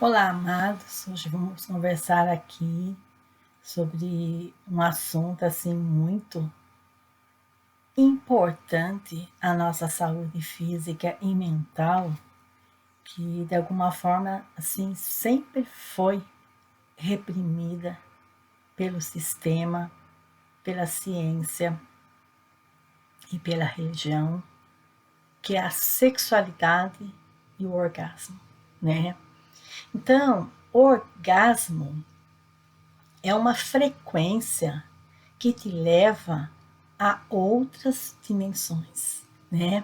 Olá, amados. Hoje vamos conversar aqui sobre um assunto assim muito importante à nossa saúde física e mental, que de alguma forma assim sempre foi reprimida pelo sistema, pela ciência e pela religião, que é a sexualidade e o orgasmo, né? Então, orgasmo é uma frequência que te leva a outras dimensões, né?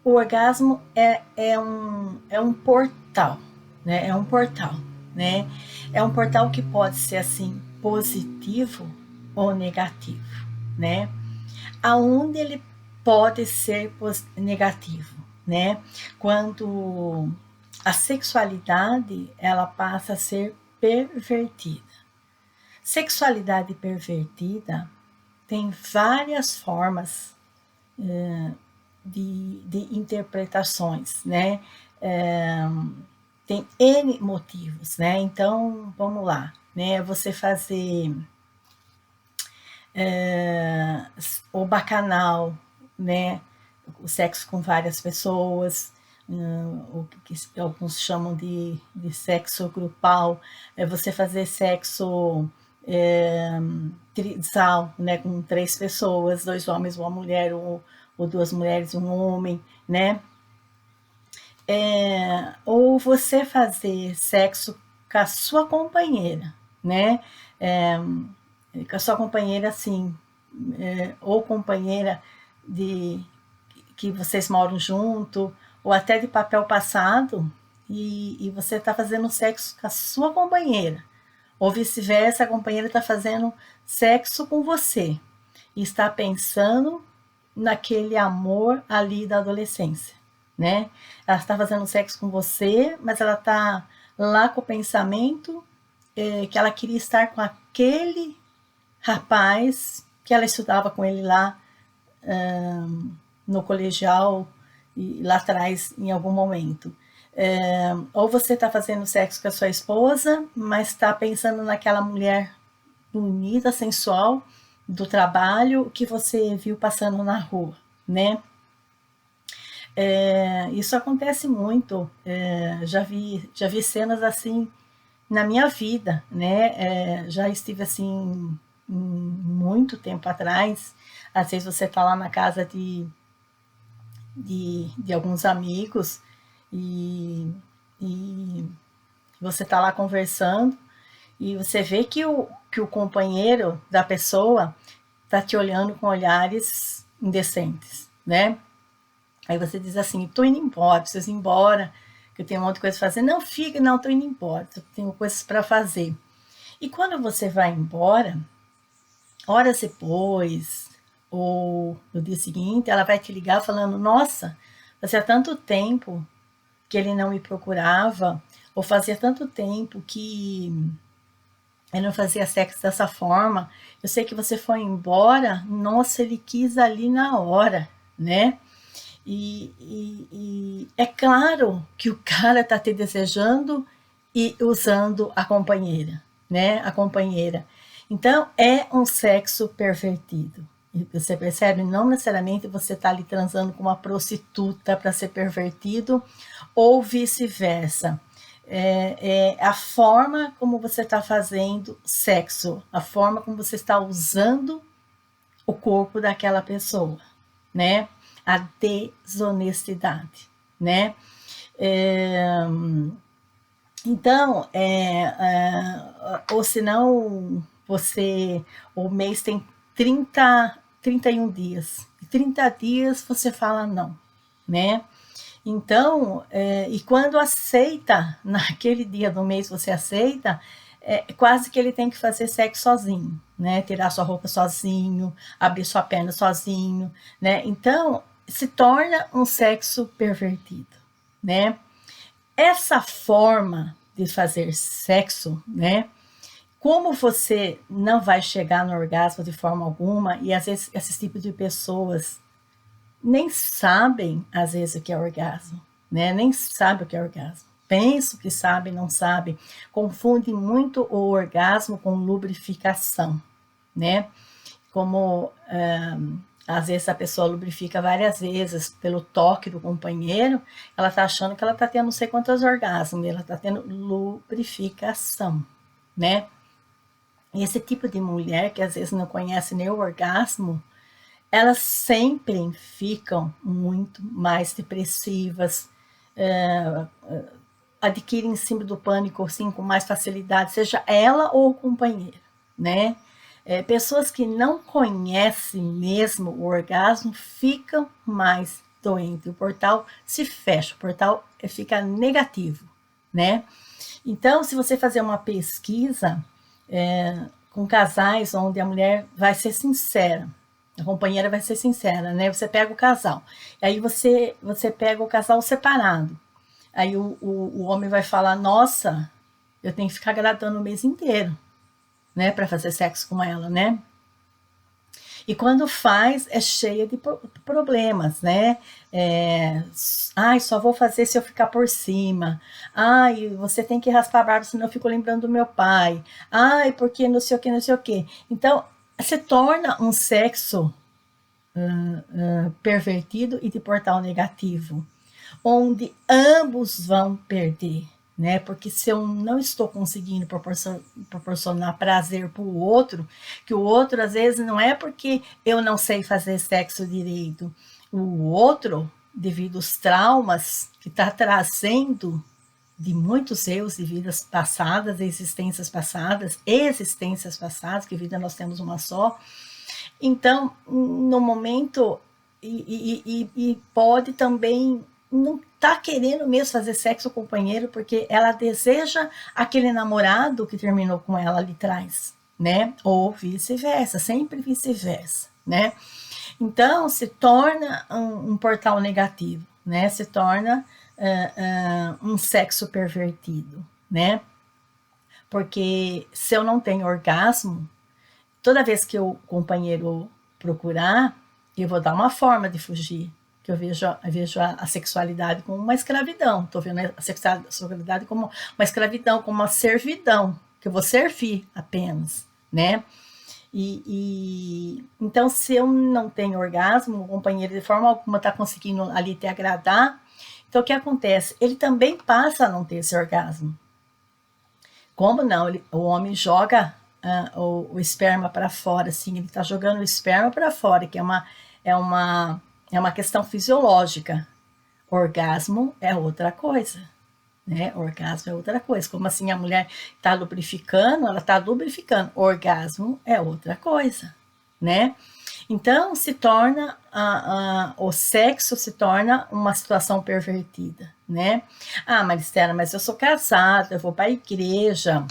O orgasmo é um portal, né? É um portal, né? É um portal que pode ser assim positivo ou negativo, né? Aonde ele pode ser negativo, né? Quando a sexualidade ela passa a ser pervertida. Sexualidade pervertida tem várias formas de interpretações, né? Tem N motivos, né? Então, vamos lá, né? Você fazer o bacanal, né? O sexo com várias pessoas, o que alguns chamam de sexo grupal, é você fazer sexo trisal, né, com 3 pessoas, 2 homens, uma mulher, ou 2 mulheres, um homem, né? Ou você fazer sexo com a sua companheira, né? Com a sua companheira, assim, ou companheira de que vocês moram junto, ou até de papel passado, e você está fazendo sexo com a sua companheira, ou vice-versa, a companheira está fazendo sexo com você, e está pensando naquele amor ali da adolescência, né? Ela está fazendo sexo com você, mas ela está lá com o pensamento que ela queria estar com aquele rapaz que ela estudava com ele lá no colegial e lá atrás em algum momento. Ou você está fazendo sexo com a sua esposa, mas está pensando naquela mulher bonita, sensual do trabalho que você viu passando na rua, né? Isso acontece muito. Já vi cenas assim na minha vida, né? Já estive assim muito tempo atrás. Às vezes você está lá na casa de alguns amigos e, e você está lá conversando e você vê que o companheiro da pessoa está te olhando com olhares indecentes, né? Aí você diz assim, tô indo embora, preciso ir embora, que eu tenho um monte de coisa para fazer. Não, fica, não, tô indo embora, eu tenho coisas para fazer. E quando você vai embora, horas depois, ou no dia seguinte, ela vai te ligar falando, nossa, fazia tanto tempo que ele não me procurava, ou fazia tanto tempo que ele não fazia sexo dessa forma, eu sei que você foi embora, nossa, ele quis ali na hora, né? E é claro que o cara está te desejando e usando a companheira, né? A companheira. Então, é um sexo pervertido. E você percebe? Não necessariamente você está ali transando com uma prostituta para ser pervertido, ou vice-versa. É a forma como você está fazendo sexo, a forma como você está usando o corpo daquela pessoa, né? A desonestidade, né? É, então, ou senão você, o mês tem 31 dias, e 30 dias você fala não, né? Então, e quando aceita, naquele dia do mês você aceita, quase que ele tem que fazer sexo sozinho, né? Tirar sua roupa sozinho, abrir sua perna sozinho, né? Então, se torna um sexo pervertido, né? Essa forma de fazer sexo, né? Como você não vai chegar no orgasmo de forma alguma, e às vezes esse tipo de pessoas nem sabem, às vezes, o que é orgasmo, né? Nem sabe o que é orgasmo. pensam que sabem, não sabem, confundem muito o orgasmo com lubrificação, né? Como às vezes a pessoa lubrifica várias vezes pelo toque do companheiro, ela está achando que ela está tendo não sei quantos orgasmos, ela está tendo lubrificação, né? E esse tipo de mulher que às vezes não conhece nem o orgasmo, elas sempre ficam muito mais depressivas, adquirem síndrome do pânico assim, com mais facilidade, seja ela ou o companheiro, né? Pessoas que não conhecem mesmo o orgasmo ficam mais doentes. O portal se fecha, o portal fica negativo, né? Então, se você fazer uma pesquisa com casais onde a mulher vai ser sincera, a companheira vai ser sincera, né? Você pega o casal, aí você pega o casal separado. Aí o homem vai falar, nossa, eu tenho que ficar agradando o mês inteiro, né? Para fazer sexo com ela, né? E quando faz, é cheia de problemas, né? Ai, só vou fazer se eu ficar por cima. Ai, você tem que raspar a barba, senão eu fico lembrando do meu pai. Ai, porque não sei o que, não sei o que. Então, se torna um sexo pervertido e de portal negativo, onde ambos vão perder, né? Porque se eu não estou conseguindo proporcionar prazer para o outro, que o outro às vezes não é porque eu não sei fazer sexo direito, o outro, devido aos traumas que está trazendo de muitos erros de vidas passadas, existências passadas, que vida nós temos uma só. Então, no momento, e pode também não tá querendo mesmo fazer sexo com o companheiro, porque ela deseja aquele namorado que terminou com ela ali atrás, né? Ou vice-versa, sempre vice-versa, né? Então, se torna um portal negativo, né? Se torna um sexo pervertido, né? Porque se eu não tenho orgasmo, toda vez que o companheiro procurar, eu vou dar uma forma de fugir. Que eu vejo a sexualidade como uma escravidão. Estou vendo a sexualidade como uma escravidão, como uma servidão, que eu vou servir apenas, né? Então, se eu não tenho orgasmo, o companheiro de forma alguma está conseguindo ali te agradar, então o que acontece? Ele também passa a não ter esse orgasmo. Como não? O homem joga o esperma para fora, assim, ele está jogando o esperma para fora, que é uma questão fisiológica. Orgasmo é outra coisa, né? Orgasmo é outra coisa. Como assim a mulher está lubrificando, ela está lubrificando. Orgasmo é outra coisa, né? Então se torna o sexo se torna uma situação pervertida, né? Ah, Maristela, mas eu sou casada, eu vou para a igreja,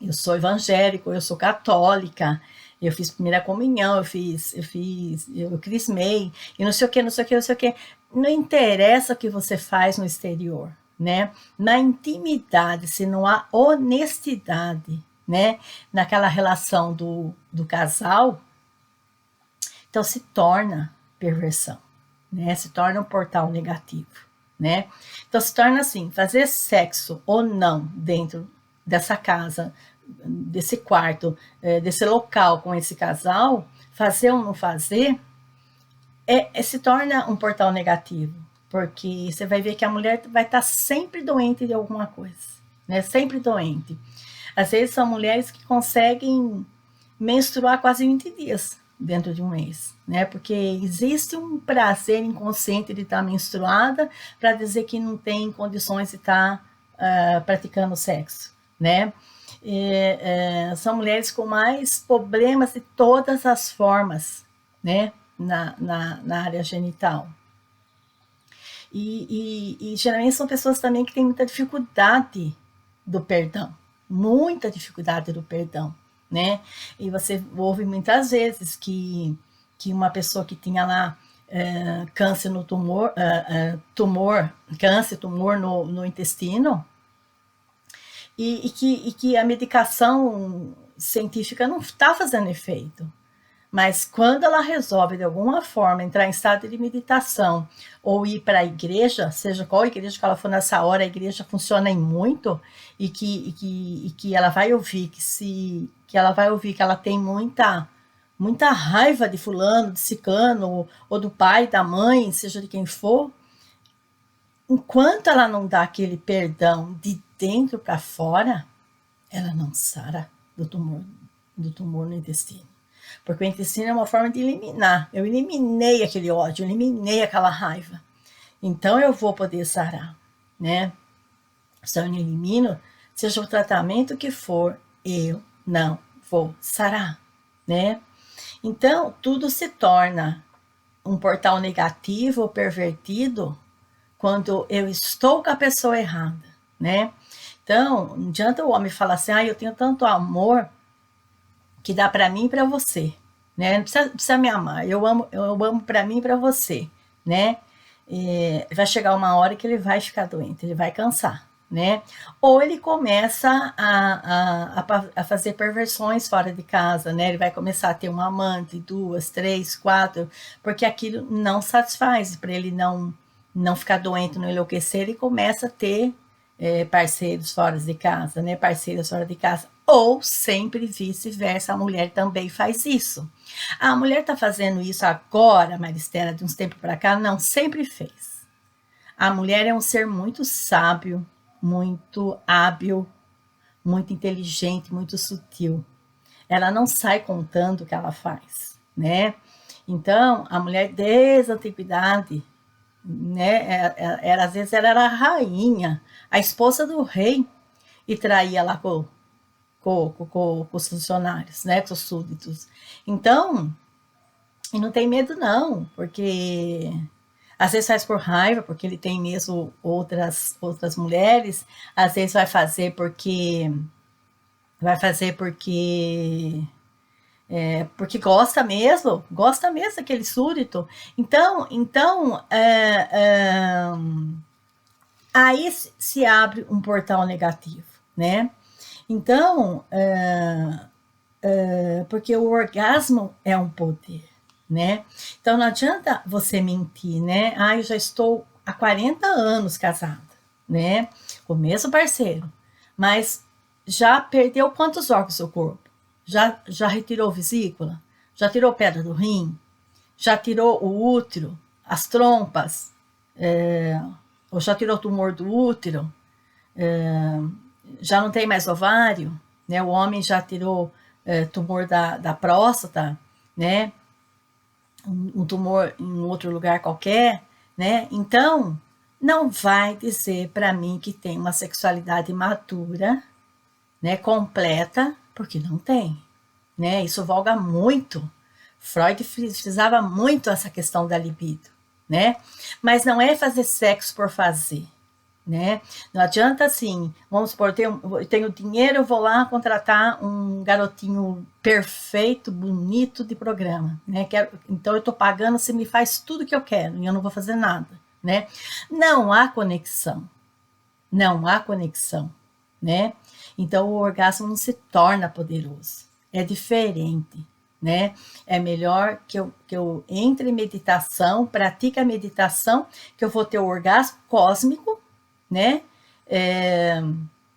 eu sou evangélico, eu sou católica, eu fiz primeira comunhão, eu crismei, e não sei o que, não sei o que, não sei o que. Não interessa o que você faz no exterior, né? Na intimidade, se não há honestidade, né? Naquela relação do casal, então se torna perversão, né? Se torna um portal negativo, né? Então se torna assim, fazer sexo ou não dentro dessa casa, desse quarto, desse local com esse casal, fazer ou não fazer, se torna um portal negativo, porque você vai ver que a mulher vai estar sempre doente de alguma coisa, né? Sempre doente. Às vezes são mulheres que conseguem menstruar quase 20 dias dentro de um mês, né? Porque existe um prazer inconsciente de estar menstruada para dizer que não tem condições de estar praticando sexo, né? São mulheres com mais problemas de todas as formas, né? Na área genital. E geralmente são pessoas também que têm muita dificuldade do perdão, muita dificuldade do perdão, né? E você ouve muitas vezes que uma pessoa que tinha lá câncer no tumor, tumor no intestino, e que a medicação científica não está fazendo efeito. Mas quando ela resolve, de alguma forma, entrar em estado de meditação ou ir para a igreja, seja qual igreja que ela for nessa hora, a igreja funciona em muito, e que ela vai ouvir que ela vai ouvir que ela tem muita raiva de fulano, de ciclano, ou do pai, da mãe, seja de quem for, enquanto ela não dá aquele perdão de dentro para fora, ela não sara do tumor no intestino. Porque o intestino é uma forma de eliminar. Eu eliminei aquele ódio, eu eliminei aquela raiva. Então eu vou poder sarar, né? Se eu não elimino, seja o tratamento que for, eu não vou sarar, né? Então, tudo se torna um portal negativo ou pervertido quando eu estou com a pessoa errada, né? Então, não adianta o homem falar assim, eu tenho tanto amor que dá para mim e para você, né? Não precisa me amar, eu amo para mim e para você, né? E vai chegar uma hora que ele vai ficar doente, ele vai cansar, né? Ou ele começa a fazer perversões fora de casa, né? Ele vai começar a ter uma amante, 2, 3, 4, porque aquilo não satisfaz, para ele não ficar doente, não enlouquecer, ele começa a ter parceiros fora de casa, né? Parceiras fora de casa. Ou sempre vice-versa, a mulher também faz isso. A mulher está fazendo isso agora, Maristela, de uns tempos para cá? Não, sempre fez. A mulher é um ser muito sábio, muito hábil, muito inteligente, muito sutil. Ela não sai contando o que ela faz, né? Então, a mulher desde a antiguidade, né? Às vezes ela era a rainha, a esposa do rei, e traía lá com os funcionários, né? Com os súditos. Então, e não tem medo não, porque às vezes faz por raiva, porque ele tem mesmo outras mulheres, às vezes vai fazer porque gosta mesmo daquele súdito. Então aí se abre um portal negativo, né? Então, porque o orgasmo é um poder, né? Então não adianta você mentir, né? Eu já estou há 40 anos casada, né? Com o mesmo parceiro, mas já perdeu quantos órgãos do seu corpo? Já retirou vesícula? Já tirou pedra do rim? Já tirou o útero? As trompas? Ou já tirou o tumor do útero? Já não tem mais ovário, né? O homem já tirou tumor da próstata, né? Um tumor em outro lugar qualquer, né? Então, não vai dizer para mim que tem uma sexualidade madura, né? Completa, porque não tem, né? Isso voga muito. Freud frisava muito essa questão da libido, né? Mas não é fazer sexo por fazer, né? Não adianta assim, vamos supor, eu tenho dinheiro, eu vou lá contratar um garotinho perfeito, bonito de programa, né? Então eu estou pagando, você me faz tudo que eu quero e eu não vou fazer nada, né? Não há conexão, né? Então o orgasmo não se torna poderoso, é diferente, né? É melhor que eu entre em meditação, pratique a meditação, que eu vou ter o orgasmo cósmico, né?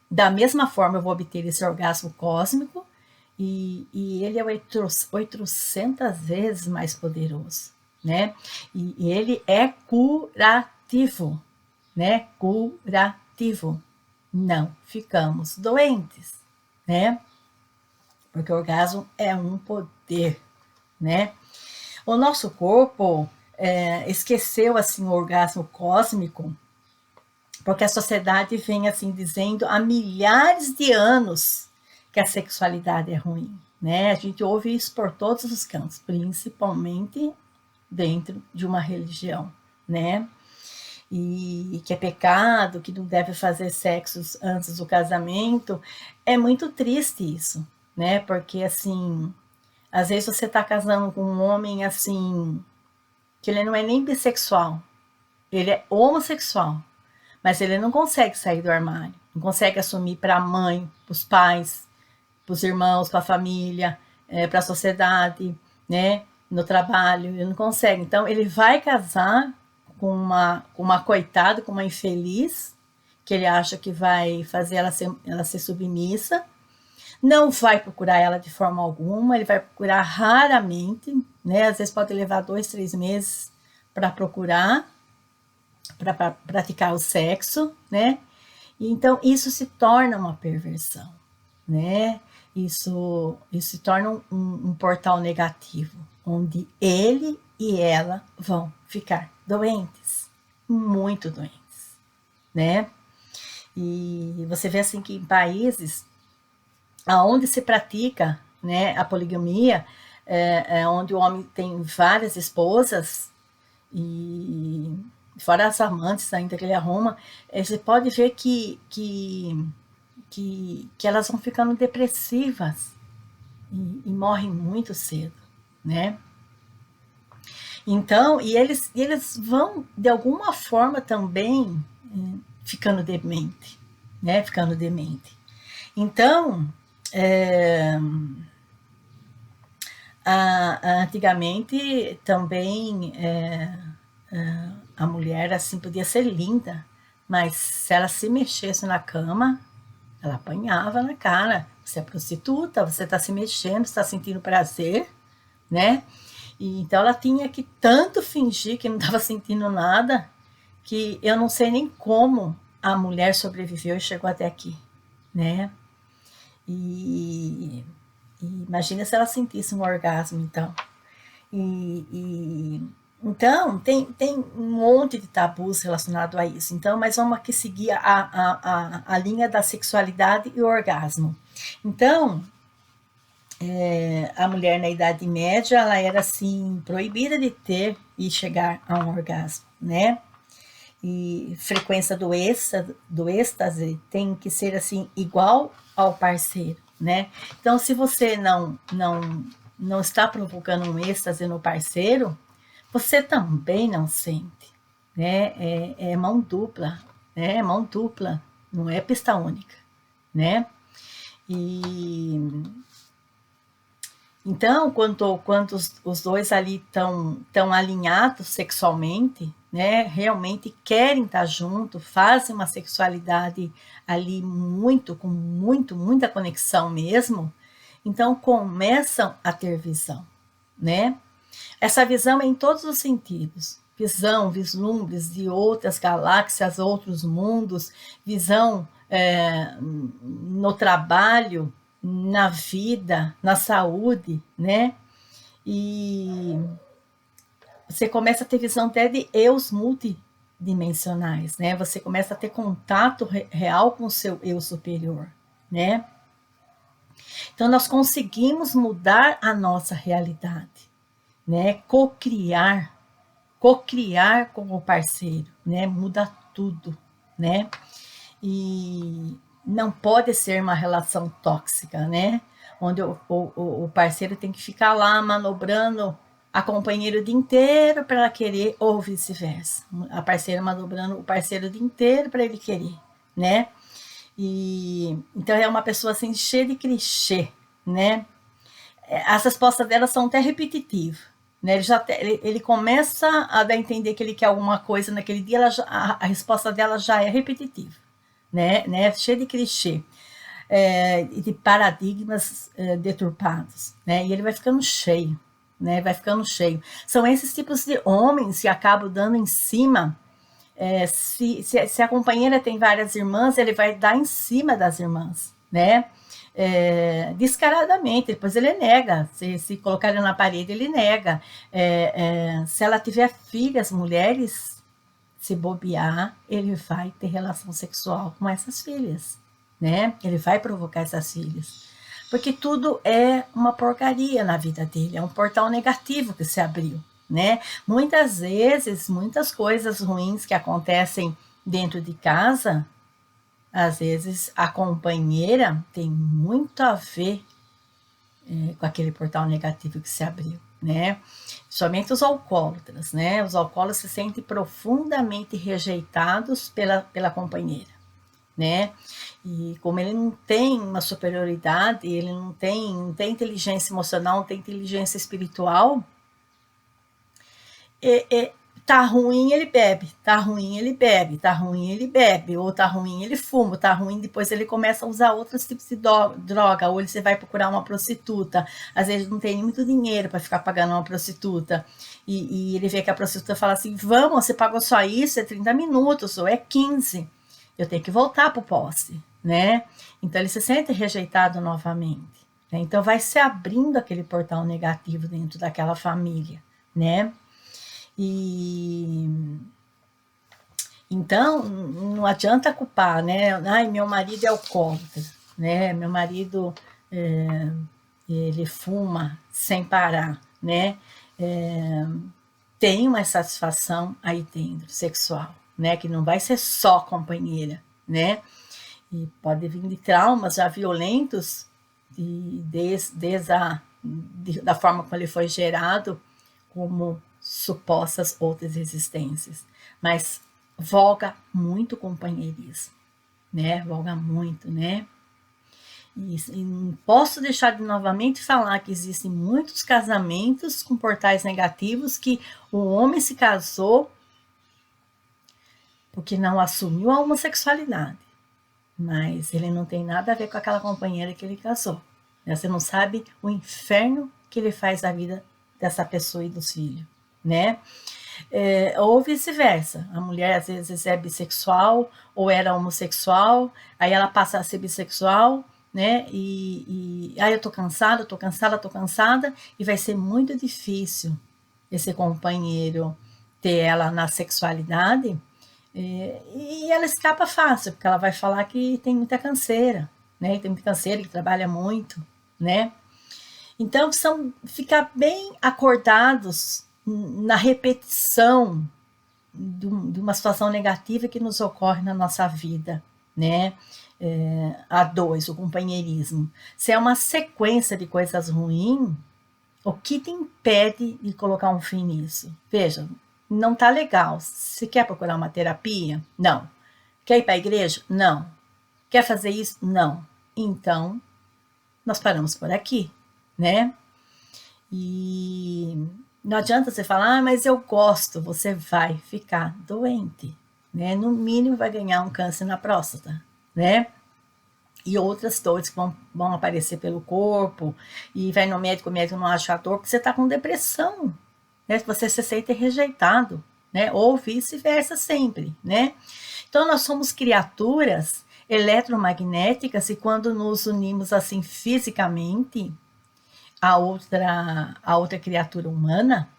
Da mesma forma eu vou obter esse orgasmo cósmico e ele é 800 vezes mais poderoso, né? E ele é curativo, né? Curativo. Não ficamos doentes, né? Porque o orgasmo é um poder, né? O nosso corpo esqueceu assim o orgasmo cósmico, porque a sociedade vem assim dizendo há milhares de anos que a sexualidade é ruim, né? A gente ouve isso por todos os cantos, principalmente dentro de uma religião, né? E que é pecado, que não deve fazer sexo antes do casamento. É muito triste isso, né? Porque assim, às vezes você está casando com um homem assim, que ele não é nem bissexual, ele é homossexual, mas ele não consegue sair do armário, não consegue assumir para a mãe, para os pais, para os irmãos, para a família, para a sociedade, né? No trabalho, ele não consegue. Então, ele vai casar com uma coitada, com uma infeliz, que ele acha que vai fazer ela ser submissa, não vai procurar ela de forma alguma, ele vai procurar raramente, né? Às vezes pode levar 2, 3 meses para procurar, para praticar o sexo, né? E então isso se torna uma perversão, né? Isso se torna um portal negativo, onde ele e ela vão ficar doentes, muito doentes, né? E você vê assim que em países aonde se pratica, né, a poligamia, onde o homem tem várias esposas e fora as amantes ainda que ele arruma, você pode ver que elas vão ficando depressivas e morrem muito cedo, né? Então, e eles vão, de alguma forma, também ficando demente, né? Ficando demente. Então, é, antigamente também a mulher assim podia ser linda, mas se ela se mexesse na cama, ela apanhava na cara. Você é prostituta, você está se mexendo, está sentindo prazer, né? E então ela tinha que tanto fingir que não estava sentindo nada, que eu não sei nem como a mulher sobreviveu e chegou até aqui, né? E, e imagina se ela sentisse um orgasmo, então. Então, tem um monte de tabus relacionado a isso. Então, mas vamos aqui seguir a linha da sexualidade e o orgasmo. Então, a mulher na Idade Média, ela era assim, proibida de ter e chegar a um orgasmo, né? E frequência do êxtase tem que ser assim, igual ao parceiro, né? Então, se você não está provocando um êxtase no parceiro, você também não sente, né? É mão dupla, né? É mão dupla, não é pista única, né? E então, quando os dois ali estão alinhados sexualmente, né? Realmente querem estar junto, fazem uma sexualidade ali muita conexão mesmo. Então começam a ter visão, né? Essa visão é em todos os sentidos. Visão, vislumbres de outras galáxias, outros mundos, visão no trabalho, na vida, na saúde, né? E você começa a ter visão até de eus multidimensionais, né? Você começa a ter contato real com o seu eu superior, né? Então nós conseguimos mudar a nossa realidade, né? Co-criar com o parceiro, né? Muda tudo, né? E não pode ser uma relação tóxica, né? Onde o parceiro tem que ficar lá manobrando a companheira o dia inteiro para ela querer, ou vice-versa. A parceira manobrando o parceiro o dia inteiro para ele querer, né? E então é uma pessoa assim cheia de clichê, né? As respostas dela são até repetitivas. Né? Ele começa a dar a entender que ele quer alguma coisa naquele dia, a resposta dela já é repetitiva, né? Cheia de clichê, de paradigmas deturpados, né? E ele vai ficando cheio, né? Vai ficando cheio. São esses tipos de homens que acabam dando em cima. Se a companheira tem várias irmãs, ele vai dar em cima das irmãs, né? Descaradamente, depois ele nega. Se colocar ele na parede, ele nega. Se ela tiver filhas, mulheres, se bobear, ele vai ter relação sexual com essas filhas, né? Ele vai provocar essas filhas. Porque tudo é uma porcaria na vida dele, é um portal negativo que se abriu, né? Muitas vezes, muitas coisas ruins que acontecem dentro de casa, às vezes a companheira tem muito a ver com aquele portal negativo que se abriu, né? Somente os alcoólatras, né? Os alcoólatras se sentem profundamente rejeitados pela companheira, né? E como ele não tem uma superioridade, ele não tem inteligência emocional, não tem inteligência espiritual, tá ruim, ele bebe, tá ruim, ele bebe, tá ruim, ele bebe, ou tá ruim, ele fuma, tá ruim, depois ele começa a usar outros tipos de droga, ou você vai procurar uma prostituta, às vezes não tem muito dinheiro para ficar pagando uma prostituta, e ele vê que a prostituta fala assim, vamos, você pagou só isso, é 30 minutos, ou é 15, eu tenho que voltar pro poste, né? Então ele se sente rejeitado novamente, né? Então vai se abrindo aquele portal negativo dentro daquela família, né? E então não adianta culpar, né? Ai, meu marido é alcoólatra, né? Meu marido ele fuma sem parar, né? É, tem uma satisfação aí dentro, sexual, né? Que não vai ser só companheira, né? E pode vir de traumas já violentos desde da forma como ele foi gerado, como supostas outras existências. Mas voga muito companheirismo, né? Voga muito, né? E não posso deixar de novamente falar que existem muitos casamentos com portais negativos que o homem se casou porque não assumiu a homossexualidade, mas ele não tem nada a ver com aquela companheira que ele casou. Você não sabe o inferno que ele faz da vida dessa pessoa e dos filhos, né? Ou vice-versa. A mulher às vezes é bissexual ou era homossexual, aí ela passa a ser bissexual, né? Aí eu tô cansada, tô cansada, tô cansada, e vai ser muito difícil esse companheiro ter ela na sexualidade, e ela escapa fácil, porque ela vai falar que tem muita canseira, né? Tem muita canseira, que trabalha muito, né? Então, são ficar bem acordados na repetição de uma situação negativa que nos ocorre na nossa vida, né? A dois, o companheirismo. Se é uma sequência de coisas ruins, o que te impede de colocar um fim nisso? Veja, não tá legal. Você quer procurar uma terapia? Não. Quer ir para a igreja? Não. Quer fazer isso? Não. Então, nós paramos por aqui, né? E não adianta você falar, mas eu gosto, você vai ficar doente, né? No mínimo vai ganhar um câncer na próstata, né? E outras dores que vão aparecer pelo corpo, e vai no médico, o médico não acha a dor, porque você está com depressão, né? Você se sente rejeitado, né? Ou vice-versa sempre, né? Então nós somos criaturas eletromagnéticas, e quando nos unimos assim fisicamente a outra criatura humana,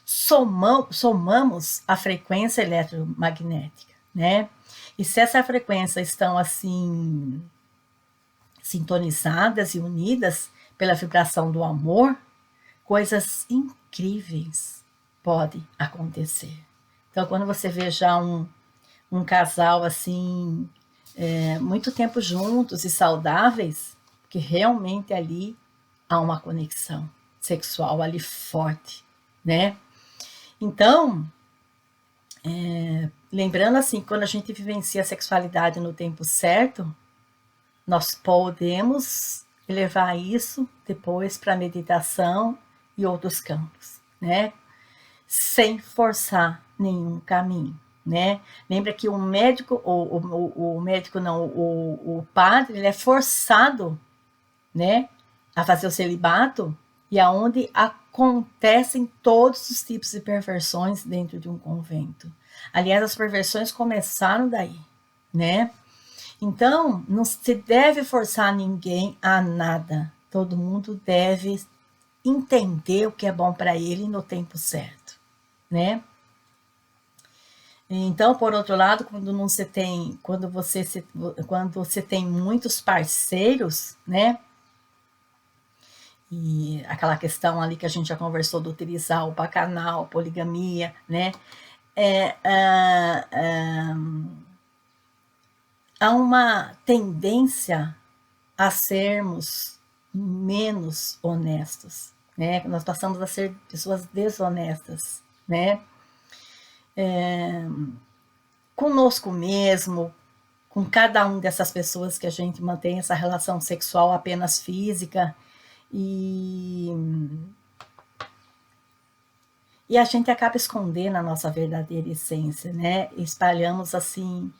somamos a frequência eletromagnética, né? E se essa frequência estão assim sintonizadas e unidas pela vibração do amor, coisas incríveis podem acontecer. Então, quando você vê já um casal assim, muito tempo juntos e saudáveis, que realmente ali há uma conexão sexual ali forte, né? Então, lembrando assim, quando a gente vivencia a sexualidade no tempo certo, nós podemos levar isso depois para a meditação e outros campos, né? Sem forçar nenhum caminho, né? Lembra que o médico, o médico não, o padre, ele é forçado, né, a fazer o celibato, e aonde acontecem todos os tipos de perversões dentro de um convento. Aliás, as perversões começaram daí, né? Então, não se deve forçar ninguém a nada. Todo mundo deve entender o que é bom para ele no tempo certo, né? Então, por outro lado, quando você tem muitos parceiros, né? E aquela questão ali que a gente já conversou do utilizar o bacanal, poligamia, né? Há uma tendência a sermos menos honestos, né? Nós passamos a ser pessoas desonestas, né? Conosco mesmo, com cada uma dessas pessoas que a gente mantém essa relação sexual apenas física, e a gente acaba escondendo a nossa verdadeira essência, né? Espalhamos, assim,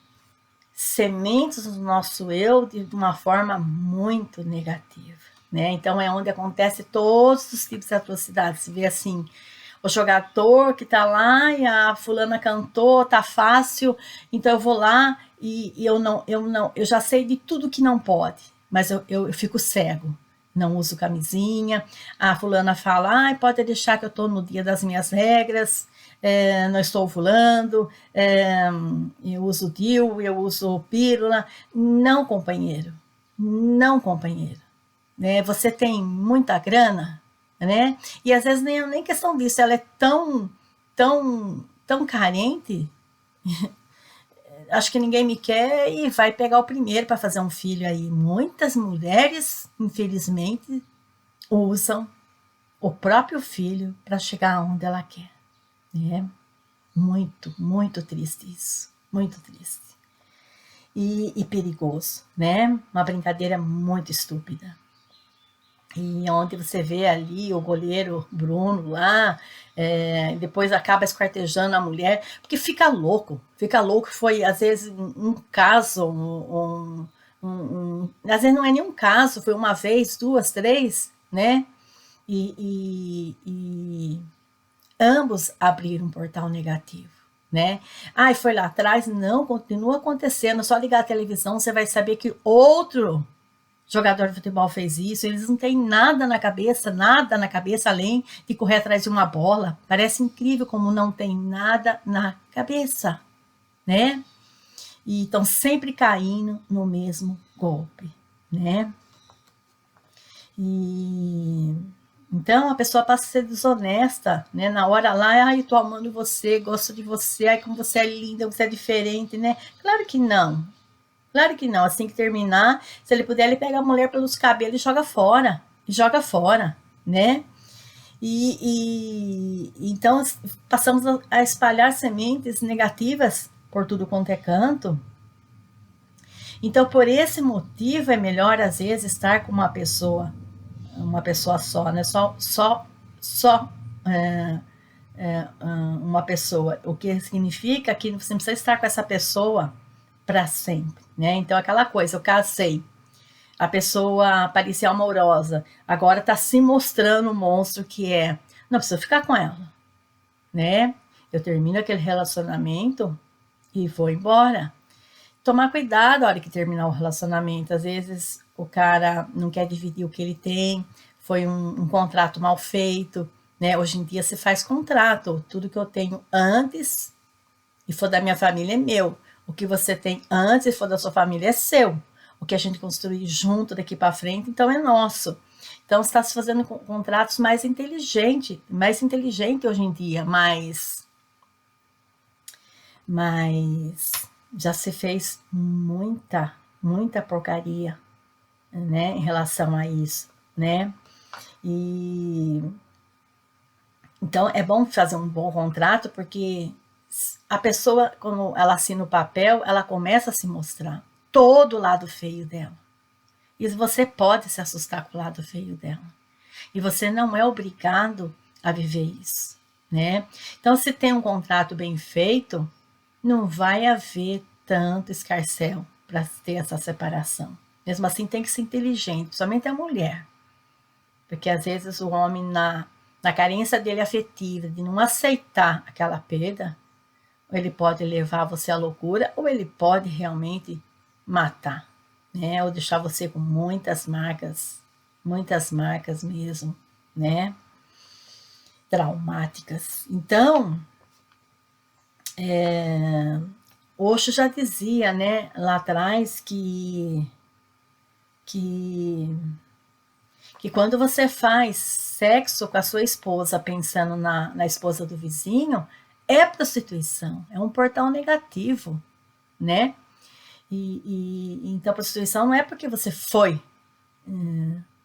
sementes do nosso eu de uma forma muito negativa, né? Então é onde acontece todos os tipos de atrocidades. Você vê assim, o jogador que tá lá e a fulana cantou, tá fácil, então eu vou lá e eu já sei de tudo que não pode, mas eu fico cego. Não uso camisinha, a fulana fala, pode deixar que eu tô no dia das minhas regras, não estou ovulando, eu uso DIU, eu uso pílula. Não, companheiro, não, companheiro. Né? Você tem muita grana, né? E às vezes nem questão disso, ela é tão carente, acho que ninguém me quer e vai pegar o primeiro para fazer um filho aí. Muitas mulheres, infelizmente, usam o próprio filho para chegar onde ela quer. Né? Muito, muito triste isso. Muito triste. E perigoso, né? Uma brincadeira muito estúpida. E onde você vê ali o goleiro Bruno lá, depois acaba esquartejando a mulher, porque fica louco. Foi às vezes um caso, às vezes não é nenhum caso, foi uma vez, duas, três, né? E ambos abriram um portal negativo, né? Foi lá atrás, não, continua acontecendo, só ligar a televisão, você vai saber que outro jogador de futebol fez isso, eles não têm nada na cabeça além de correr atrás de uma bola. Parece incrível como não tem nada na cabeça, né? E estão sempre caindo no mesmo golpe, né? E então a pessoa passa a ser desonesta, né? Na hora lá, eu tô amando você, gosto de você, como você é linda, você é diferente, né? Claro que não. Claro que não, assim que terminar, se ele puder, ele pega a mulher pelos cabelos e joga fora. Né? Então passamos a espalhar sementes negativas por tudo quanto é canto. Então, por esse motivo, é melhor às vezes estar com uma pessoa só, né? Só uma pessoa, o que significa que você não precisa estar com essa pessoa para sempre, né? Então, aquela coisa, eu casei, a pessoa parecia amorosa, agora está se mostrando o monstro que é. Não precisa ficar com ela, né? Eu termino aquele relacionamento e vou embora. Tomar cuidado na hora que terminar o relacionamento. Às vezes o cara não quer dividir o que ele tem, foi um contrato mal feito, né? Hoje em dia se faz contrato, tudo que eu tenho antes e for da minha família é meu. O que você tem antes e for da sua família é seu. O que a gente construir junto daqui para frente, então é nosso. Então está se fazendo contratos mais inteligente hoje em dia, mas já se fez muita porcaria, né, em relação a isso, né? E então é bom fazer um bom contrato, porque a pessoa, quando ela assina o papel, ela começa a se mostrar todo o lado feio dela. E você pode se assustar com o lado feio dela. E você não é obrigado a viver isso, né? Então, se tem um contrato bem feito, não vai haver tanto escarcéu para ter essa separação. Mesmo assim, tem que ser inteligente, somente a mulher. Porque às vezes o homem, na carência dele afetiva, de não aceitar aquela perda, ele pode levar você à loucura, ou ele pode realmente matar, né? Ou deixar você com muitas marcas mesmo, né? Traumáticas. Então, Osho já dizia, né, lá atrás, que quando você faz sexo com a sua esposa pensando na esposa do vizinho, é prostituição, é um portal negativo, né? Então, prostituição não é porque você foi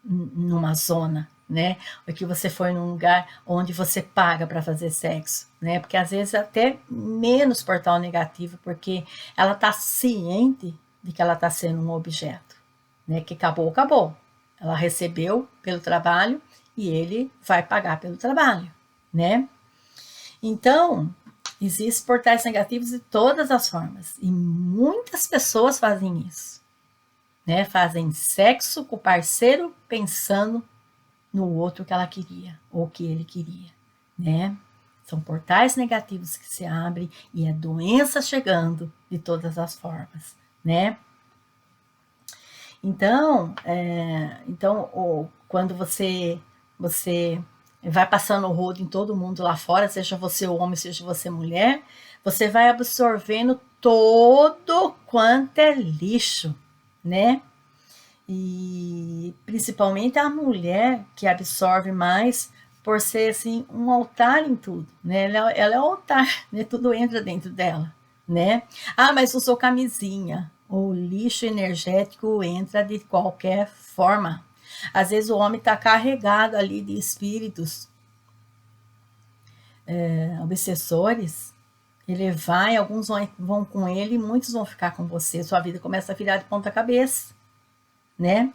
numa zona, né? Ou que você foi num lugar onde você paga para fazer sexo, né? Porque às vezes até menos portal negativo, porque ela está ciente de que ela está sendo um objeto, né? Que acabou, acabou. Ela recebeu pelo trabalho e ele vai pagar pelo trabalho, né? Então, existem portais negativos de todas as formas e muitas pessoas fazem isso, né? Fazem sexo com o parceiro pensando no outro que ela queria ou que ele queria, né? São portais negativos que se abrem e é doença chegando de todas as formas, né? Então, quando você vai passando o rodo em todo mundo lá fora, seja você homem, seja você mulher, você vai absorvendo todo quanto é lixo, né? E principalmente a mulher que absorve mais por ser assim um altar em tudo, né? Ela é o altar, né? Tudo entra dentro dela, né? Ah, mas usou camisinha. O lixo energético entra de qualquer forma. Às vezes o homem está carregado ali de espíritos obsessores. Ele vai, alguns vão com ele, e muitos vão ficar com você. Sua vida começa a virar de ponta cabeça, né?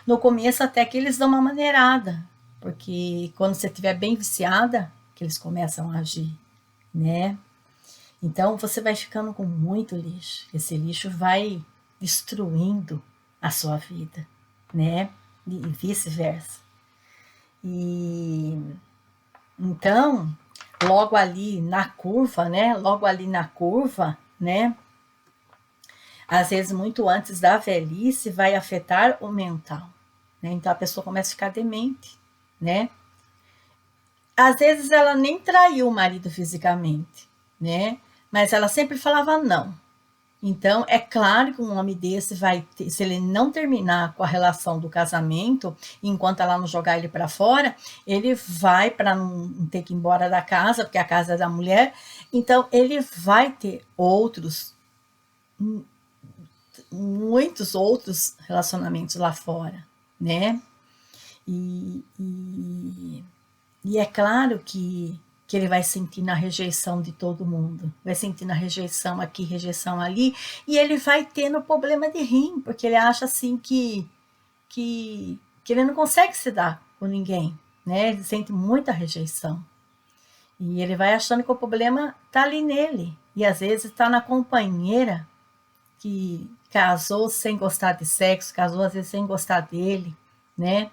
No começo até que eles dão uma maneirada, porque quando você estiver bem viciada, que eles começam a agir, né? Então você vai ficando com muito lixo. Esse lixo vai destruindo a sua vida, né? E vice-versa. E então, logo ali na curva, né? Logo ali na curva, né? Às vezes muito antes da velhice vai afetar o mental, né? Então a pessoa começa a ficar demente, né? Às vezes ela nem traiu o marido fisicamente, né? Mas ela sempre falava não. Então, é claro que um homem desse vai ter, se ele não terminar com a relação do casamento, enquanto ela não jogar ele para fora, ele vai para não ter que ir embora da casa, porque a casa é da mulher. Então, ele vai ter muitos outros relacionamentos lá fora, né? E, e, e é claro que ele vai sentir na rejeição de todo mundo, vai sentir na rejeição aqui, rejeição ali, e ele vai tendo problema de rim, porque ele acha assim que ele não consegue se dar com ninguém, né? Ele sente muita rejeição. E ele vai achando que o problema está ali nele, e às vezes está na companheira que casou sem gostar de sexo, casou às vezes sem gostar dele, né?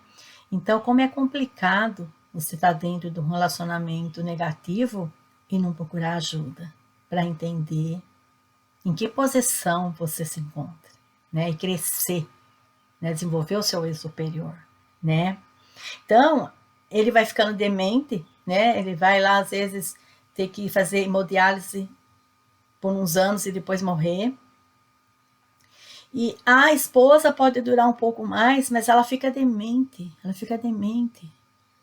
Então, como é complicado você estar dentro de um relacionamento negativo e não procurar ajuda para entender em que posição você se encontra, né? E crescer, né? Desenvolver o seu eu superior, né? Então, ele vai ficando demente, né? Ele vai lá, às vezes, ter que fazer hemodiálise por uns anos e depois morrer. E a esposa pode durar um pouco mais, mas ela fica demente,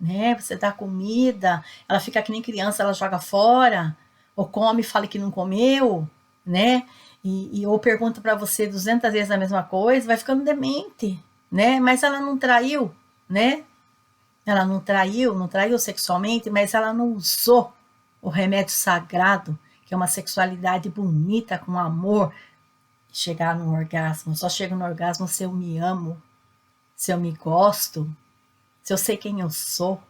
né? Você dá comida, ela fica que nem criança, ela joga fora, ou come e fala que não comeu, né? Ou pergunta para você 200 vezes a mesma coisa, vai ficando demente, né? Mas ela não traiu, né? Ela não traiu sexualmente, mas ela não usou o remédio sagrado, que é uma sexualidade bonita, com amor, chegar no orgasmo. Só chego no orgasmo se eu me amo, se eu me gosto, se eu sei quem eu sou.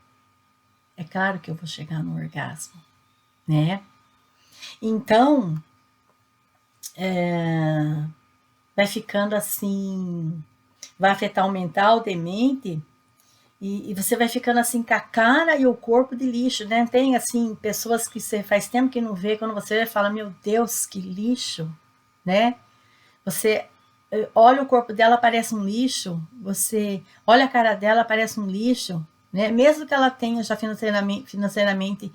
É claro que eu vou chegar no orgasmo, né? Então, vai ficando assim, vai afetar o mental, demente, e você vai ficando assim com a cara e o corpo de lixo, né? Tem assim, pessoas que você faz tempo que não vê, quando você fala, meu Deus, que lixo, né? Você olha o corpo dela, parece um lixo. Você olha a cara dela, parece um lixo, né? Mesmo que ela tenha já financeiramente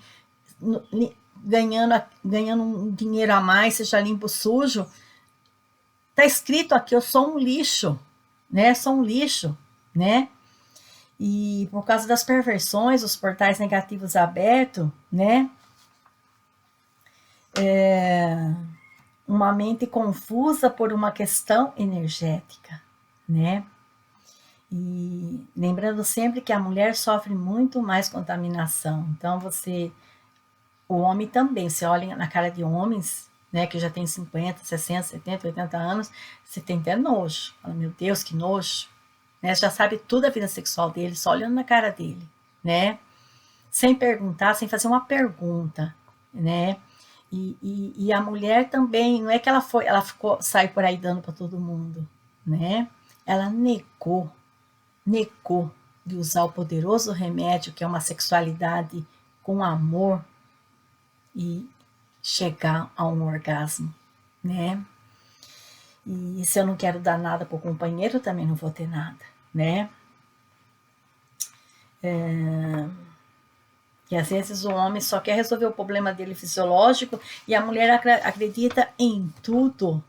ganhando um dinheiro a mais, seja limpo, sujo, tá escrito aqui, eu sou um lixo, né? Sou um lixo, né? E por causa das perversões, os portais negativos abertos, né? Uma mente confusa por uma questão energética, né? E lembrando sempre que a mulher sofre muito mais contaminação. Então o homem também, você olha na cara de homens, né, que já tem 50, 60, 70, 80 anos, você tem até nojo. Fala, meu Deus, que nojo. Né? Você já sabe tudo da vida sexual dele, só olhando na cara dele, né? Sem perguntar, sem fazer uma pergunta, né? E a mulher também, não é que ela saiu por aí dando para todo mundo, né? Ela negou de usar o poderoso remédio que é uma sexualidade com amor e chegar a um orgasmo, né? E se eu não quero dar nada pro companheiro, também não vou ter nada, né? E às vezes o homem só quer resolver o problema dele fisiológico e a mulher acredita em tudo,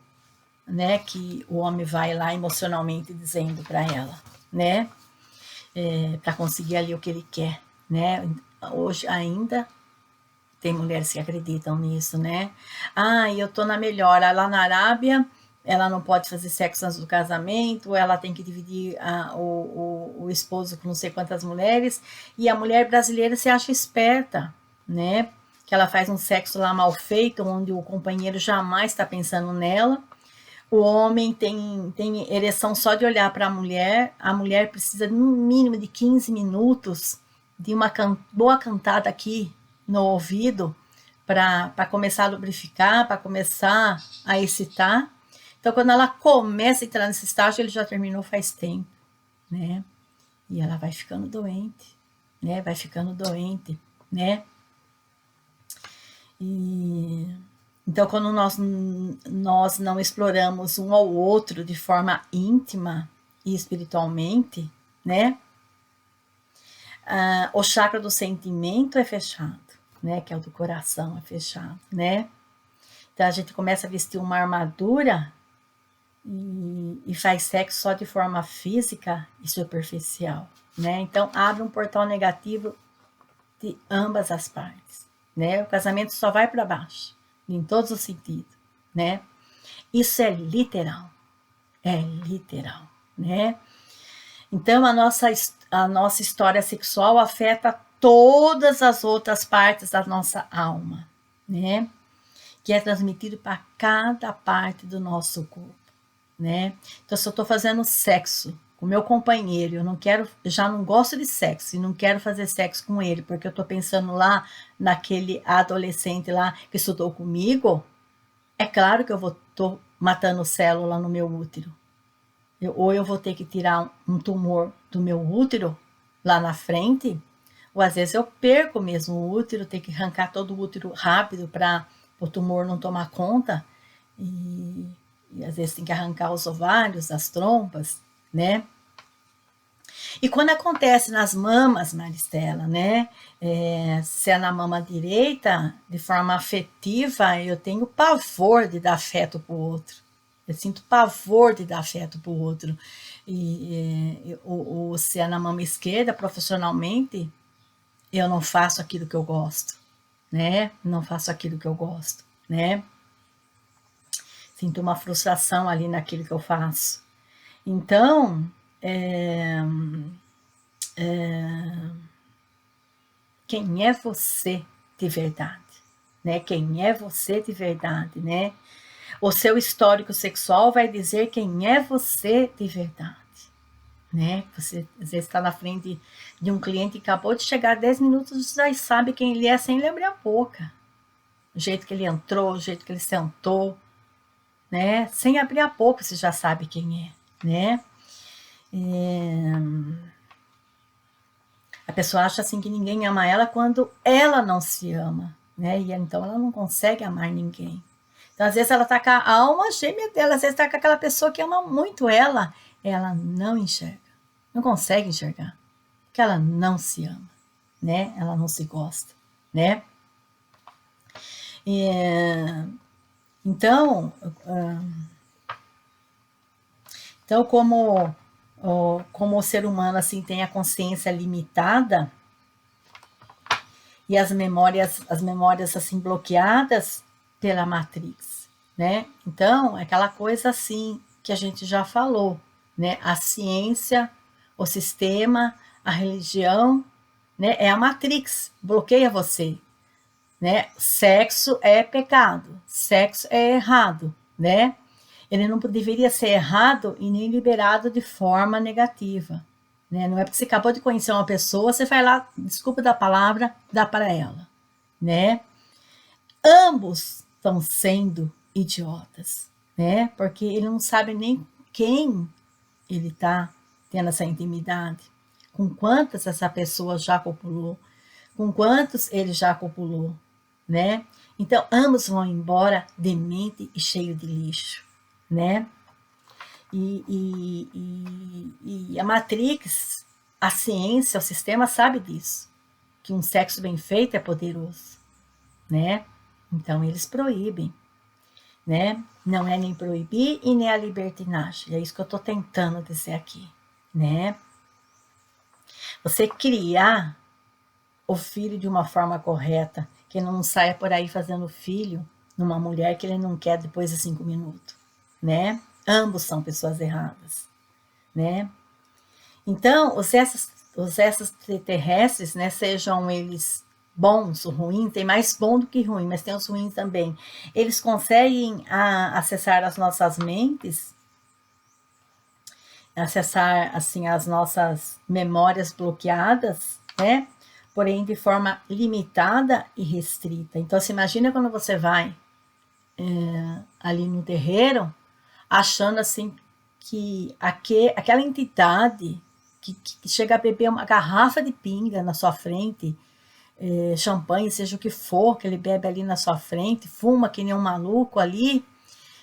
né, que o homem vai lá emocionalmente dizendo para ela, né, para conseguir ali o que ele quer, né. Hoje ainda tem mulheres que acreditam nisso, né. Ah, eu tô na melhor. Lá na Arábia, ela não pode fazer sexo antes do casamento, ela tem que dividir o esposo com não sei quantas mulheres, e a mulher brasileira se acha esperta, né? Que ela faz um sexo lá mal feito, onde o companheiro jamais está pensando nela. O homem tem ereção só de olhar para a mulher precisa no mínimo de 15 minutos de uma boa cantada aqui no ouvido para começar a lubrificar, para começar a excitar. Então, quando ela começa a entrar nesse estágio, ele já terminou faz tempo, né? E ela vai ficando doente, né? Vai ficando doente, né? E então, quando nós não exploramos um ao outro de forma íntima e espiritualmente, né? O chakra do sentimento é fechado, né? Que é o do coração, é fechado, né? Então a gente começa a vestir uma armadura e faz sexo só de forma física e superficial, né? Então abre um portal negativo de ambas as partes, né? O casamento só vai para baixo, em todos os sentidos, né? Isso é literal, né? Então a nossa história sexual afeta todas as outras partes da nossa alma, né? Que é transmitido para cada parte do nosso corpo, né? Então, se eu estou fazendo sexo com meu companheiro, já não gosto de sexo e não quero fazer sexo com ele, porque eu estou pensando lá naquele adolescente lá que estudou comigo, é claro que tô matando célula no meu útero. Ou eu vou ter que tirar um tumor do meu útero lá na frente, ou às vezes eu perco mesmo o útero, tenho que arrancar todo o útero rápido para o tumor não tomar conta, e às vezes tem que arrancar os ovários, as trompas, né? E quando acontece nas mamas, Maristela, né? Se é na mama direita, de forma afetiva, eu tenho pavor de dar afeto pro outro. Eu sinto pavor de dar afeto pro outro. Ou se é na mama esquerda, profissionalmente, eu não faço aquilo que eu gosto, né? Não faço aquilo que eu gosto, né? Sinto uma frustração ali naquilo que eu faço. Então, quem é você de verdade, né? Quem é você de verdade, né? O seu histórico sexual vai dizer quem é você de verdade, né? Você às vezes está na frente de um cliente que acabou de chegar 10 minutos, você já sabe quem ele é sem ele abrir a boca. O jeito que ele entrou, o jeito que ele sentou, né? Sem abrir a boca, você já sabe quem é, né? A pessoa acha assim que ninguém ama ela quando ela não se ama, né? E então ela não consegue amar ninguém. Então, às vezes, ela tá com a alma gêmea dela, às vezes tá com aquela pessoa que ama muito ela não enxerga, não consegue enxergar, porque ela não se ama, né? Ela não se gosta, né? Então, como o ser humano assim tem a consciência limitada e as memórias assim bloqueadas pela Matrix, né? Então, é aquela coisa assim que a gente já falou, né? A ciência, o sistema, a religião, né? É a Matrix, bloqueia você. né? Sexo é pecado, sexo é errado, né? Ele não deveria ser errado e nem liberado de forma negativa, né? Não é porque você acabou de conhecer uma pessoa, você vai lá, desculpa da palavra, dá para ela, né? Ambos estão sendo idiotas, né? Porque ele não sabe nem quem ele está tendo essa intimidade, com quantas essa pessoa já copulou, com quantos ele já copulou, né? Então, ambos vão embora demente e cheio de lixo, né? E a Matrix, a ciência, o sistema sabe disso, que um sexo bem feito é poderoso, né? Então, eles proíbem, né? Não é nem proibir e nem a libertinagem. É isso que eu estou tentando dizer aqui, né? Você criar o filho de uma forma correta, que não saia por aí fazendo filho numa mulher que ele não quer depois de 5 minutos, né? Ambos são pessoas erradas, né? Então, os extraterrestres, né, sejam eles bons ou ruins, tem mais bom do que ruim, mas tem os ruins também. Eles conseguem acessar as nossas mentes, acessar assim as nossas memórias bloqueadas, né? Porém de forma limitada e restrita. Então, se imagina quando você vai ali no terreiro, achando assim que aquela entidade que chega a beber uma garrafa de pinga na sua frente, champanhe, seja o que for que ele bebe ali na sua frente, fuma que nem um maluco ali,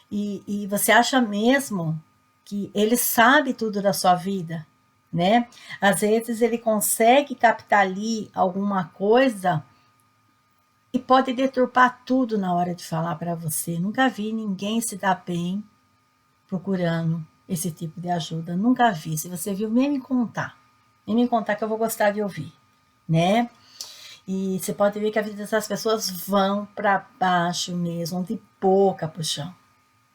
e você acha mesmo que ele sabe tudo da sua vida, né? Às vezes ele consegue captar ali alguma coisa e pode deturpar tudo na hora de falar para você. Nunca vi ninguém se dar bem procurando esse tipo de ajuda. Nunca vi. Se você viu, vem me contar. Vem me contar que eu vou gostar de ouvir, né? E você pode ver que a vida dessas pessoas vão para baixo mesmo, de boca pro chão,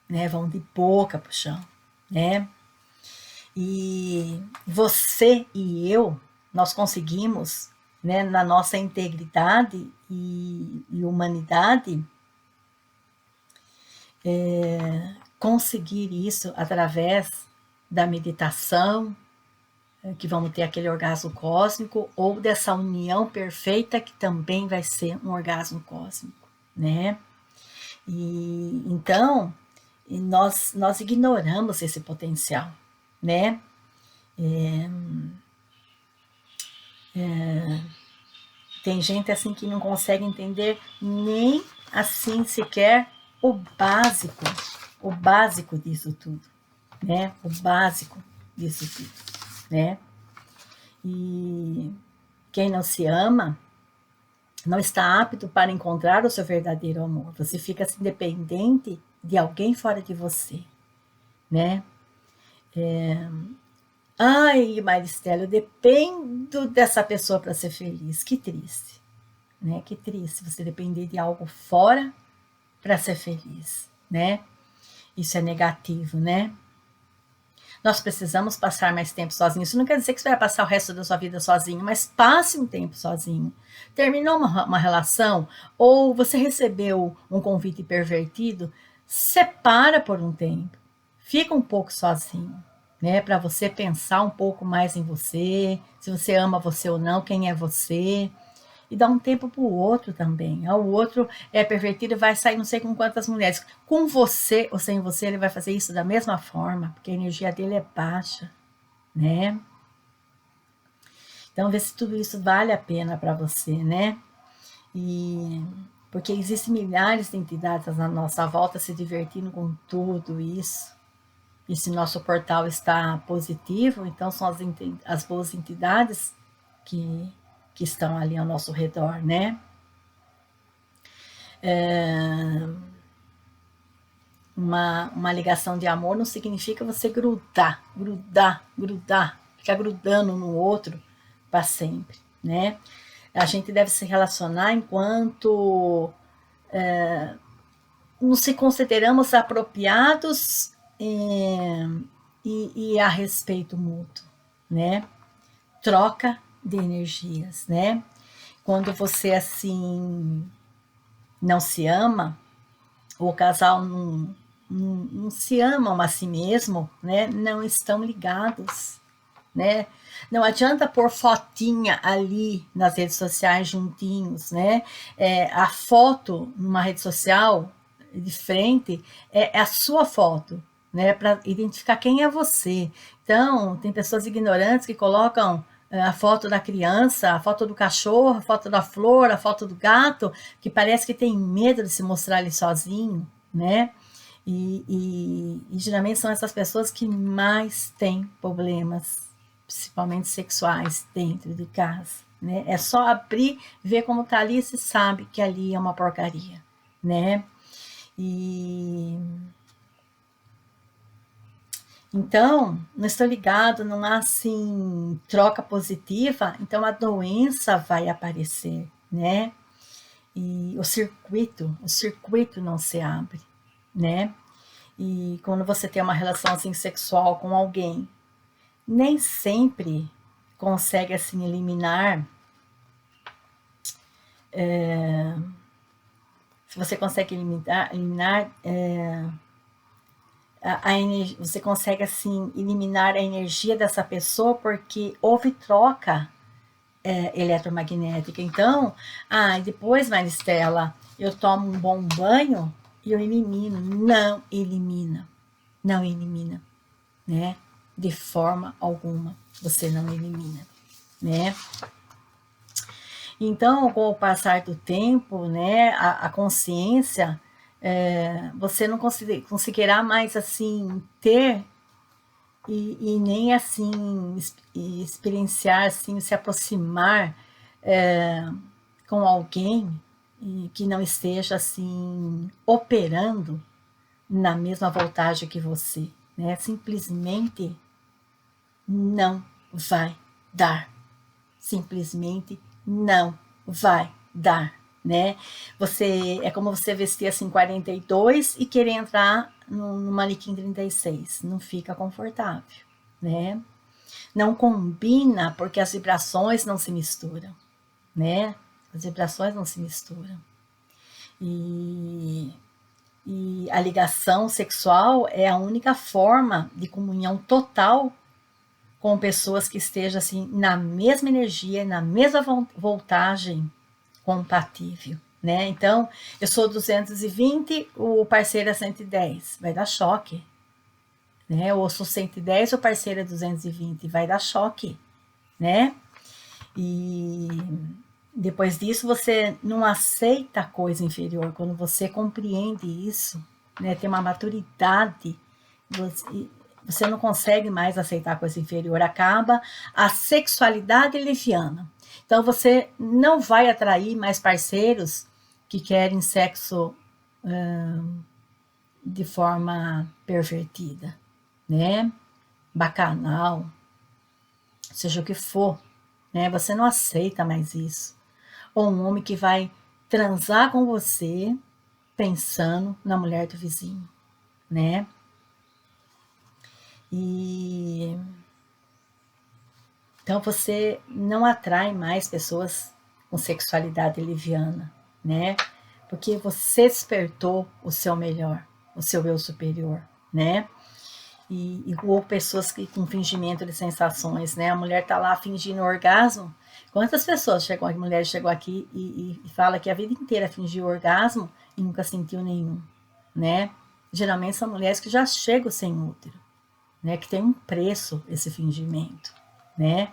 né? Vão de boca pro chão, né? E você e eu, nós conseguimos, né, na nossa integridade e humanidade, conseguir isso através da meditação, que vamos ter aquele orgasmo cósmico, ou dessa união perfeita que também vai ser um orgasmo cósmico, né? E então nós ignoramos esse potencial, né? Tem gente assim que não consegue entender nem assim sequer o básico disso tudo, né? O básico disso tudo, né? E quem não se ama não está apto para encontrar o seu verdadeiro amor. Você fica assim dependente de alguém fora de você, né? Ai, Maristela, eu dependo dessa pessoa para ser feliz. Que triste, né? Que triste você depender de algo fora para ser feliz, né? Isso é negativo, né? Nós precisamos passar mais tempo sozinhos. Isso não quer dizer que você vai passar o resto da sua vida sozinho, mas passe um tempo sozinho. Terminou uma relação ou você recebeu um convite pervertido, separa por um tempo. Fica um pouco sozinho, né? Para você pensar um pouco mais em você, se você ama você ou não, quem é você. E dá um tempo para o outro também. O outro é pervertido e vai sair não sei com quantas mulheres. Com você ou sem você, ele vai fazer isso da mesma forma, porque a energia dele é baixa, né? Então, vê se tudo isso vale a pena para você, né? E porque existem milhares de entidades na nossa volta se divertindo com tudo isso. E se nosso portal está positivo, então são as boas entidades que, que estão ali ao nosso redor, né? Uma ligação de amor não significa você grudar, ficar grudando no outro para sempre, né? A gente deve se relacionar enquanto nos se consideramos apropriados e a respeito mútuo, né? Troca de energias, né? Quando você assim não se ama, o casal não se amam a si mesmo, né? Não estão ligados, né? Não adianta pôr fotinha ali nas redes sociais juntinhos, né? A foto numa rede social de frente é a sua foto, né? Para identificar quem é você. Então, tem pessoas ignorantes que colocam a foto da criança, a foto do cachorro, a foto da flor, a foto do gato, que parece que tem medo de se mostrar ali sozinho, né? E geralmente são essas pessoas que mais têm problemas, principalmente sexuais, dentro de casa, né? É só abrir, ver como tá ali e se sabe que ali é uma porcaria, né? E então, não estou ligado, não há assim troca positiva, então a doença vai aparecer, né? E o circuito não se abre, né? E quando você tem uma relação assim sexual com alguém, nem sempre consegue assim eliminar, se você consegue eliminar você consegue assim eliminar a energia dessa pessoa porque houve troca eletromagnética. Então, depois, Maristela, eu tomo um bom banho e eu elimino. Não elimina, não elimina, né? De forma alguma, você não elimina, né? Então, com o passar do tempo, né, a consciência, você não conseguirá mais assim ter e nem assim experienciar, assim, se aproximar com alguém que não esteja assim operando na mesma voltagem que você, né? Simplesmente não vai dar. Simplesmente não vai dar, né? Você é como você vestir assim 42 e querer entrar no manequim 36, não fica confortável, né? Não combina porque as vibrações não se misturam, né? As vibrações não se misturam. E, e a ligação sexual é a única forma de comunhão total com pessoas que estejam assim na mesma energia, na mesma voltagem compatível, né? Então, eu sou 220, o parceiro é 110, vai dar choque, né? Eu sou 110, o parceiro é 220, vai dar choque, né? E depois disso você não aceita coisa inferior, quando você compreende isso, né? Tem uma maturidade, você não consegue mais aceitar coisa inferior, acaba a sexualidade leviana. Então você não vai atrair mais parceiros que querem sexo de forma pervertida, né? Bacanal, seja o que for, né? Você não aceita mais isso. Ou um homem que vai transar com você pensando na mulher do vizinho, né? E então você não atrai mais pessoas com sexualidade leviana, né? Porque você despertou o seu melhor, o seu eu superior, né? Ou pessoas que com fingimento de sensações, né? A mulher tá lá fingindo orgasmo. Quantas pessoas chegou, a mulher chegou aqui e fala que a vida inteira fingiu orgasmo e nunca sentiu nenhum, né? Geralmente são mulheres que já chegam sem útero, né? Que tem um preço esse fingimento, né?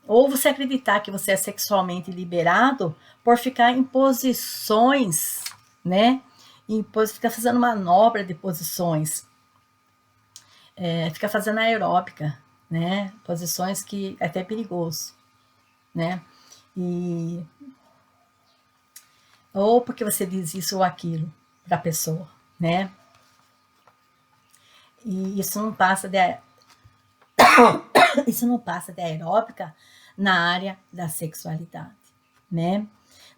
Ou você acreditar que você é sexualmente liberado por ficar em posições, né? Ficar fazendo manobra de posições, ficar fazendo aeróbica, né? Posições que é até perigoso, né? E ou porque você diz isso ou aquilo para a pessoa, né? E isso não passa de aeróbica na área da sexualidade, né?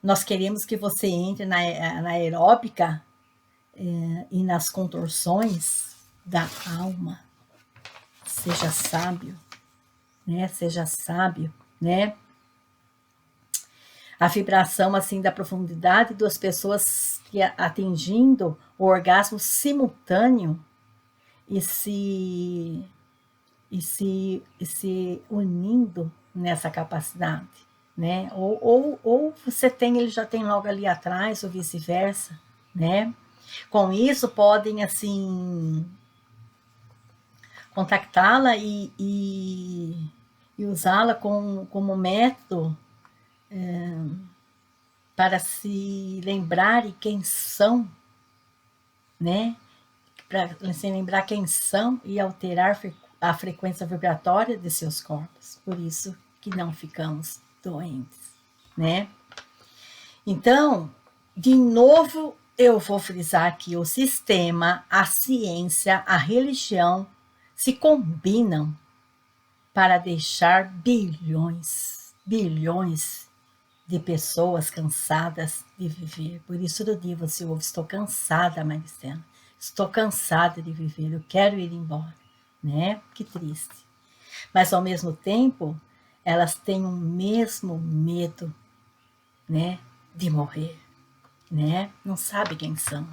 Nós queremos que você entre na aeróbica e nas contorções da alma. Seja sábio, né? Seja sábio, né? A vibração assim da profundidade, duas pessoas que atingindo o orgasmo simultâneo e se unindo nessa capacidade, né? Ou você tem, ele já tem logo ali atrás, ou vice-versa, né? Com isso, podem, assim, contactá-la e usá-la como método para se lembrarem quem são, né? Para se lembrar quem são e alterar a frequência vibratória de seus corpos. Por isso que não ficamos doentes, né? Então, de novo, eu vou frisar que o sistema, a ciência, a religião se combinam para deixar bilhões de pessoas cansadas de viver. Por isso do dia você ouve, estou cansada, Maricela. Estou cansada de viver, eu quero ir embora, né? Que triste. Mas ao mesmo tempo, elas têm o mesmo medo, né, de morrer, né? Não sabe quem são,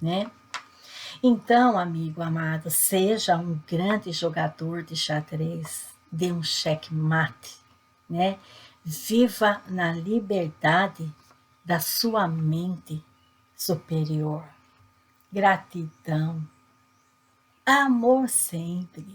né? Então, amigo amado, seja um grande jogador de xadrez, dê um checkmate, né? Viva na liberdade da sua mente superior. Gratidão. Amor sempre.